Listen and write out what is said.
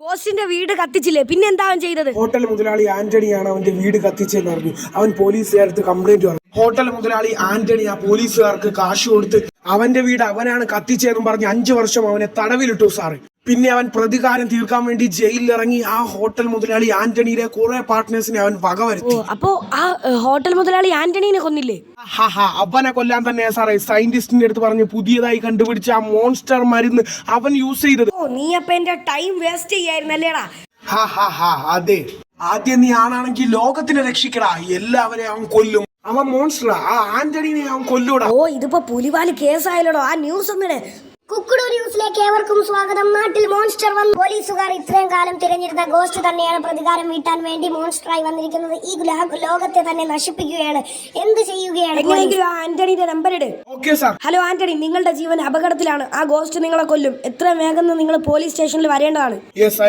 ബോസിന്റെ വീട് കത്തിച്ചില്ലേ, പിന്നെ എന്താ അവൻ ചെയ്തത്? ഹോട്ടൽ മുതലാളി ആന്റണിയാണ് അവന്റെ വീട് കത്തിച്ചെന്ന് അറിഞ്ഞു. അവൻ പോലീസുകാർക്ക് കംപ്ലൈന്റ് പറഞ്ഞു. ഹോട്ടൽ മുതലാളി ആന്റണി ആ പോലീസുകാർക്ക് കാശ് കൊടുത്ത് അവന്റെ വീട് അവനാണ് കത്തിച്ചതെന്നും പറഞ്ഞ് 5 വർഷം അവനെ തടവിലിട്ടു സാറ്. പിന്നെ അവൻ പ്രതികാരം തീർക്കാൻ വേണ്ടി ജയിലിലിറങ്ങി. ആ ഹോട്ടൽ മുതലാളി ആന്റണിയുടെ കുറെ പാർട്ട്നേഴ്സിനെ അവൻ വകവരുത്തി. അപ്പോ ആ ഹോട്ടൽ മുതലാളി ആന്റണീനെ കൊന്നില്ലേ? അവനെ കൊല്ലാൻ തന്നെയാ സാറേ സയന്റിസ്റ്റിന്റെ അടുത്ത് പറഞ്ഞ് പുതിയതായി കണ്ടുപിടിച്ച ആ മോൺസ്റ്റർ മരുന്ന് അവൻ യൂസ് ചെയ്തത്. നീ അപ്പൊ എന്റെ ടൈം വേസ്റ്റ് ചെയ്യായിരുന്നല്ലേടാ? അതെ, ആദ്യം നീ ആണാണെങ്കിൽ ലോകത്തിനെ രക്ഷിക്കടാ, എല്ലാവരെയും അവൻ കൊല്ലും. അവൻ മോൺസ്റ്ററാ, ആ ആന്റണീനെ അവൻ കൊല്ലൂടാ. ഇതിപ്പോ പുലിവാല് കേസായാലോടോ. ആ ന്യൂസ് ഒന്നിടെ. കുക്കുടു ന്യൂസിലേക്ക് ഏവർക്കും സ്വാഗതം. നാട്ടിൽ മോൺസ്റ്റർ വന്നു. പോലീസുകാർ ഇത്രയും കാലം തിരഞ്ഞെടുത്ത ഗോസ്റ്റ് തന്നെയാണ് പ്രതികാരം വീട്ടാൻ വേണ്ടി മോൺസ്റ്ററായി വന്നിരിക്കുന്നത്. ഈ ലോകത്തെ തന്നെ നശിപ്പിക്കുകയാണ്. എന്ത് ചെയ്യുകയാണ്? എങ്ങനെയെങ്കിലും ആ ആന്റണിയുടെ നമ്പർ ഇട്. Okay sir. ഹലോ ആന്റണി, നിങ്ങളുടെ ജീവൻ അപകടത്തിലാണ്. ആ ഗോസ്റ്റ് നിങ്ങളെ കൊല്ലും. എത്ര വേഗം നിങ്ങൾ പോലീസ് സ്റ്റേഷനിൽ വരേണ്ടതാണ്. യെസ്.